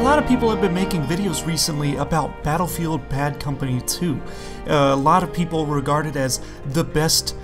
lot of people have been making videos recently about Battlefield Bad Company 2. A lot of people regard it as the best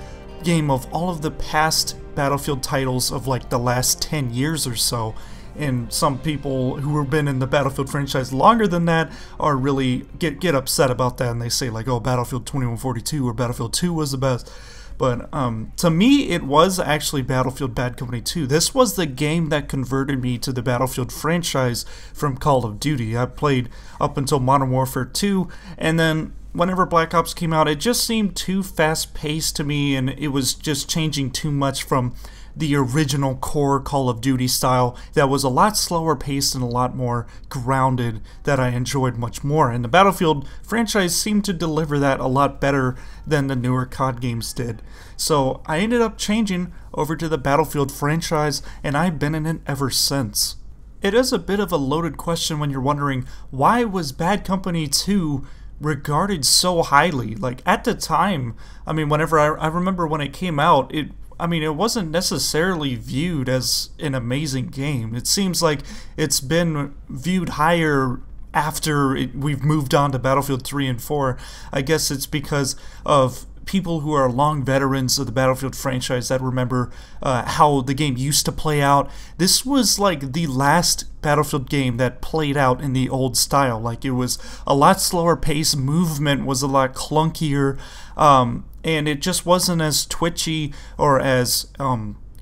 game of all of the past Battlefield titles of like the last 10 years or so. And some people who have been in the Battlefield franchise longer than that are really get upset about that, and they say like, oh, Battlefield 2142 or Battlefield 2 was the best. But to me, it was actually Battlefield Bad Company 2. This was the game that converted me to the Battlefield franchise from Call of Duty. I played up until Modern Warfare 2, and then whenever Black Ops came out, it just seemed too fast-paced to me, and it was just changing too much from the original core Call of Duty style that was a lot slower paced and a lot more grounded, that I enjoyed much more. And the Battlefield franchise seemed to deliver that a lot better than the newer COD games did. So I ended up changing over to the Battlefield franchise, and I've been in it ever since. It is a bit of a loaded question when you're wondering, why was Bad Company 2 regarded so highly? Like, at the time, I mean, whenever I remember when it came out, it wasn't necessarily viewed as an amazing game. It seems like it's been viewed higher after we've moved on to Battlefield 3 and 4. I guess it's because of people who are long veterans of the Battlefield franchise that remember how the game used to play out. This was like the last Battlefield game that played out in the old style. Like, it was a lot slower pace, movement was a lot clunkier, and it just wasn't as twitchy or as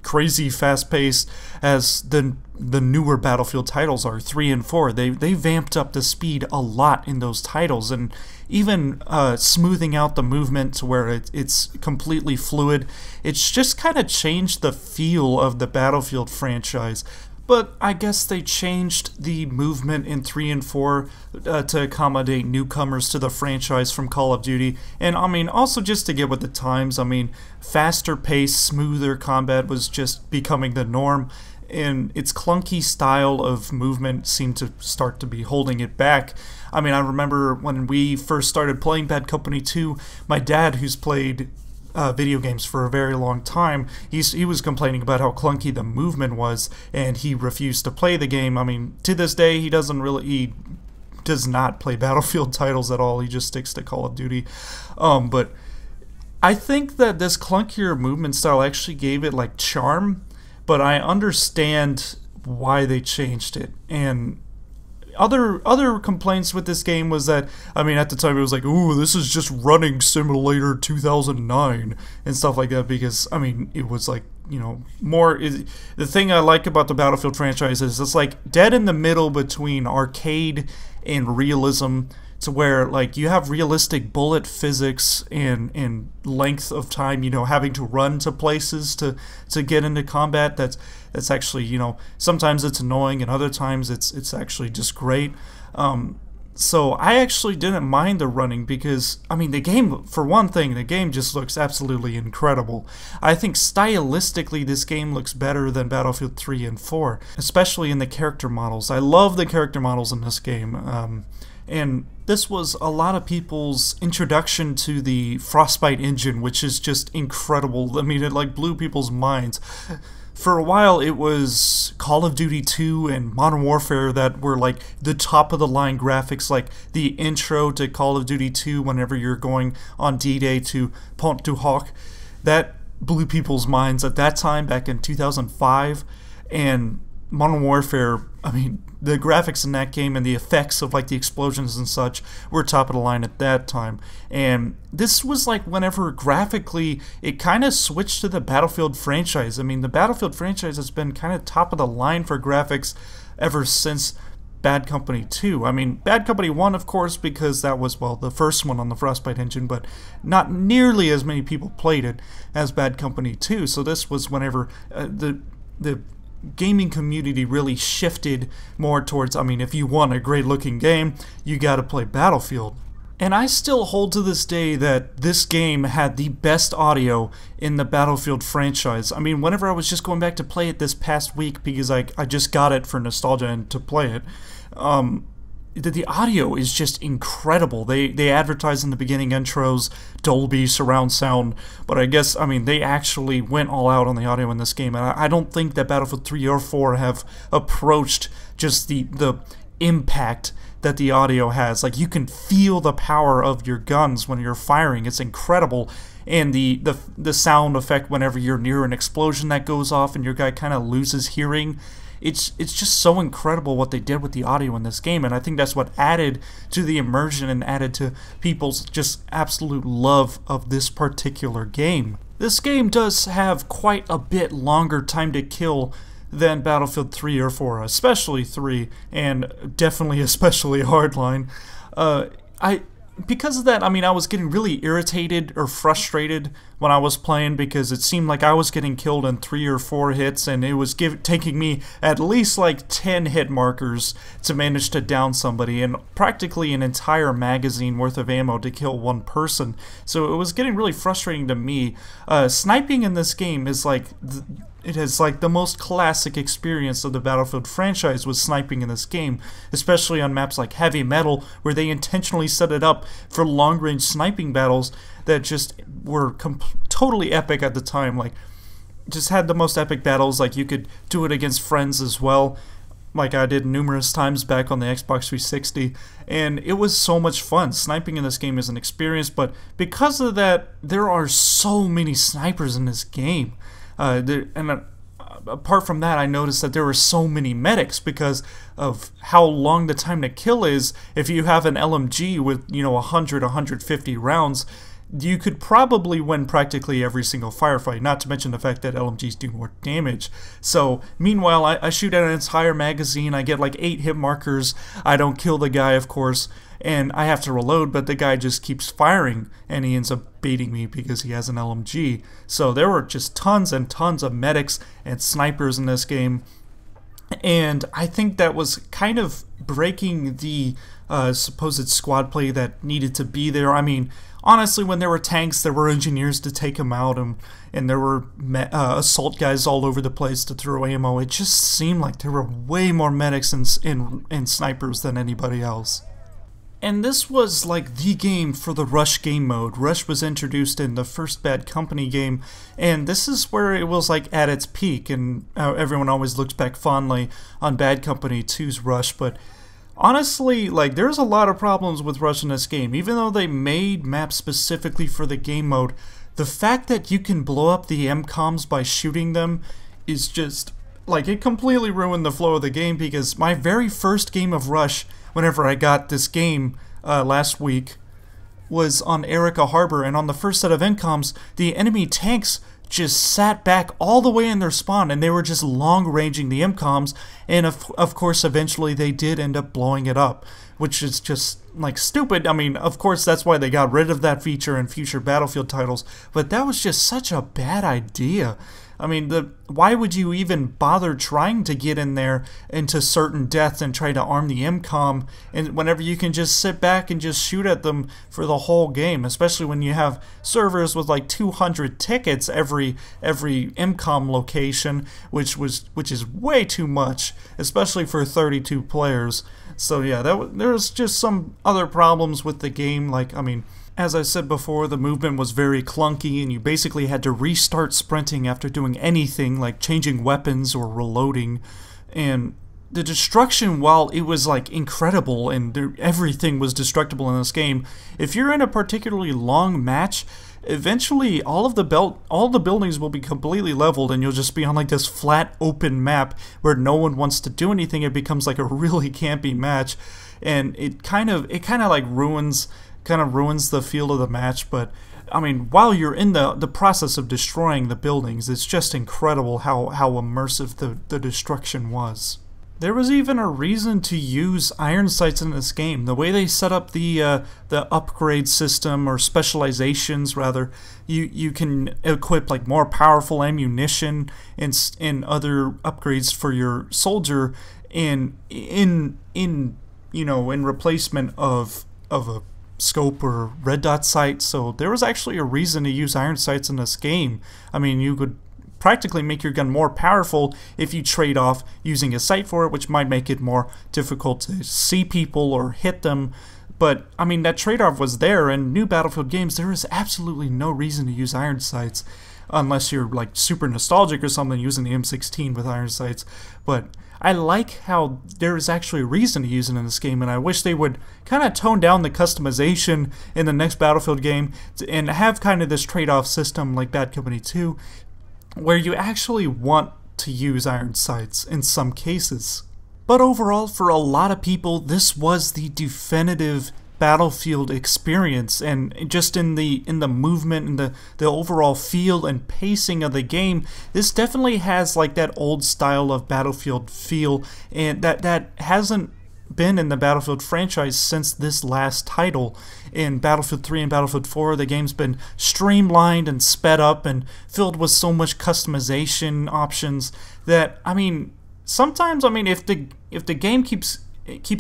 crazy fast-paced as the newer Battlefield titles are, 3 and 4. They vamped up the speed a lot in those titles, and even smoothing out the movement to where it's completely fluid. It's just kind of changed the feel of the Battlefield franchise. But I guess they changed the movement in 3 and 4 to accommodate newcomers to the franchise from Call of Duty. And I mean, also just to get with the times, I mean, faster pace, smoother combat was just becoming the norm. And its clunky style of movement seemed to start to be holding it back. I mean, I remember when we first started playing Bad Company 2, my dad, who's played video games for a very long time, he was complaining about how clunky the movement was, and he refused to play the game. I mean, to this day, he does not play Battlefield titles at all. He just sticks to Call of Duty. But I think that this clunkier movement style actually gave it like charm, but I understand why they changed it. And other complaints with this game was that, I mean, at the time it was like, ooh, this is just running Simulator 2009 and stuff like that, because, I mean, it was like, you know, the thing I like about the Battlefield franchise is it's like dead in the middle between arcade and realism, to where like you have realistic bullet physics and length of time, you know, having to run to places to get into combat. That's actually, you know, sometimes it's annoying and other times it's actually just great. So I actually didn't mind the running because, I mean, the game, for one thing, the game just looks absolutely incredible. I think stylistically this game looks better than Battlefield 3 and 4, especially in the character models. I love the character models in this game. And this was a lot of people's introduction to the Frostbite engine, which is just incredible. I mean, it like blew people's minds. For a while, it was Call of Duty 2 and Modern Warfare that were like the top-of-the-line graphics, like the intro to Call of Duty 2 whenever you're going on D-Day to Pont du Hoc. That blew people's minds at that time, back in 2005. And Modern Warfare, I mean, the graphics in that game and the effects of like the explosions and such were top of the line at that time. And this was like whenever graphically it kind of switched to the Battlefield franchise. I mean, the Battlefield franchise has been kind of top of the line for graphics ever since Bad Company 2. I mean, Bad Company 1, of course, because that was, well, the first one on the Frostbite engine, but not nearly as many people played it as Bad Company 2. So this was whenever the gaming community really shifted more towards, I mean, if you want a great looking game, you gotta play Battlefield. And I still hold to this day that this game had the best audio in the Battlefield franchise. I mean, whenever I was just going back to play it this past week, because I just got it for nostalgia and to play it, the audio is just incredible. They advertise in the beginning intros Dolby surround sound, but I guess, I mean, they actually went all out on the audio in this game, and I don't think that Battlefield 3 or 4 have approached just the impact that the audio has. Like, you can feel the power of your guns when you're firing. It's incredible. And the sound effect whenever you're near an explosion that goes off and your guy kind of loses hearing. It's just so incredible what they did with the audio in this game, and I think that's what added to the immersion and added to people's just absolute love of this particular game. This game does have quite a bit longer time to kill than Battlefield 3 or 4, especially 3, and definitely especially Hardline. Because of that, I mean, I was getting really irritated or frustrated when I was playing because it seemed like I was getting killed in 3 or 4 hits, and it was taking me at least like 10 hit markers to manage to down somebody, and practically an entire magazine worth of ammo to kill one person. So it was getting really frustrating to me. Sniping in this game is like... It is like the most classic experience of the Battlefield franchise was sniping in this game, especially on maps like Heavy Metal, where they intentionally set it up for long-range sniping battles that just were totally epic at the time. Like, just had the most epic battles. Like, you could do it against friends as well, like I did numerous times back on the Xbox 360, and it was so much fun. Sniping in this game is an experience, but because of that, there are so many snipers in this game. Apart from that, I noticed that there were so many medics because of how long the time to kill is. If you have an LMG with, 100, 150 rounds, you could probably win practically every single firefight, not to mention the fact that LMGs do more damage. So, meanwhile, I shoot at an entire magazine, I get like 8 hit markers, I don't kill the guy, of course, and I have to reload, but the guy just keeps firing, and he ends up baiting me because he has an LMG. So there were just tons and tons of medics and snipers in this game, and I think that was kind of breaking the supposed squad play that needed to be there. I mean, honestly, when there were tanks, there were engineers to take them out, and there were assault guys all over the place to throw ammo. It just seemed like there were way more medics and snipers than anybody else. And this was like the game for the Rush game mode. Rush was introduced in the first Bad Company game, and this is where it was like at its peak, and everyone always looks back fondly on Bad Company 2's Rush, but honestly, like, there's a lot of problems with Rush in this game. Even though they made maps specifically for the game mode, the fact that you can blow up the MCOMs by shooting them is just, like, it completely ruined the flow of the game, because my very first game of Rush, whenever I got this game last week, was on Erica Harbor, and on the first set of MCOMs, the enemy tanks just sat back all the way in their spawn, and they were just long-ranging the MCOMs, and of course eventually they did end up blowing it up, which is just like stupid. I mean, of course that's why they got rid of that feature in future Battlefield titles, but that was just such a bad idea. I mean, why would you even bother trying to get in there into certain death and try to arm the MCOM, and whenever you can just sit back and just shoot at them for the whole game, especially when you have servers with like 200 tickets every MCOM location, which is way too much, especially for 32 players. So yeah, there's just some other problems with the game. Like, I mean, as I said before, the movement was very clunky, and you basically had to restart sprinting after doing anything like changing weapons or reloading. And the destruction, while it was like incredible and everything was destructible in this game, if you're in a particularly long match, eventually all the buildings will be completely leveled, and you'll just be on like this flat open map where no one wants to do anything. It becomes like a really campy match, and it kind of like ruins the feel of the match. But I mean, while you're in the process of destroying the buildings, it's just incredible how immersive the destruction was. There was even a reason to use iron sights in this game. The way they set up the upgrade system, or specializations rather, you can equip like more powerful ammunition and other upgrades for your soldier in replacement of a scope or red dot sight. So there was actually a reason to use iron sights in this game. I mean, you could practically make your gun more powerful if you trade off using a sight for it, which might make it more difficult to see people or hit them. But I mean, that trade-off was there. In new Battlefield games, there is absolutely no reason to use iron sights unless you're like super nostalgic or something, using the M16 with iron sights. But I like how there is actually a reason to use it in this game, and I wish they would kind of tone down the customization in the next Battlefield game and have kind of this trade-off system like Bad Company 2, where you actually want to use iron sights in some cases. But overall, for a lot of people, this was the definitive Battlefield experience, and just in the movement and the overall feel and pacing of the game, this definitely has like that old style of Battlefield feel, and that hasn't been in the Battlefield franchise since this last title. In Battlefield 3 and Battlefield 4, the game's been streamlined and sped up and filled with so much customization options that, I mean, sometimes, I mean, if the game keeps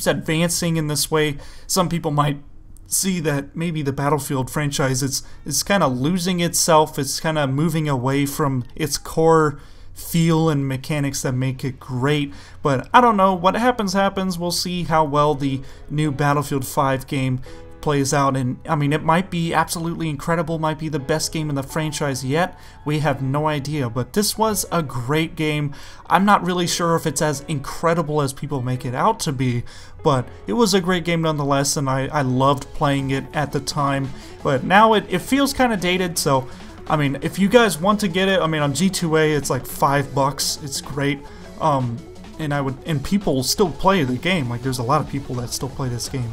advancing in this way, some people might see that maybe the Battlefield franchise is kind of losing itself. It's kind of moving away from its core feel and mechanics that make it great. But I don't know, what happens. We'll see how well the new Battlefield 5 game plays out, and I mean, it might be absolutely incredible, might be the best game in the franchise yet. We have no idea, but this was a great game. I'm not really sure if it's as incredible as people make it out to be, but it was a great game nonetheless, and I loved playing it at the time. But now it feels kind of dated, so I mean, if you guys want to get it, I mean, on G2A it's like $5. It's great. And people still play the game. Like, there's a lot of people that still play this game.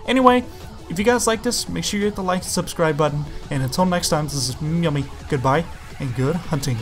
Anyway, if you guys like this, make sure you hit the like and subscribe button. And until next time, this is Yummy. Goodbye and good hunting.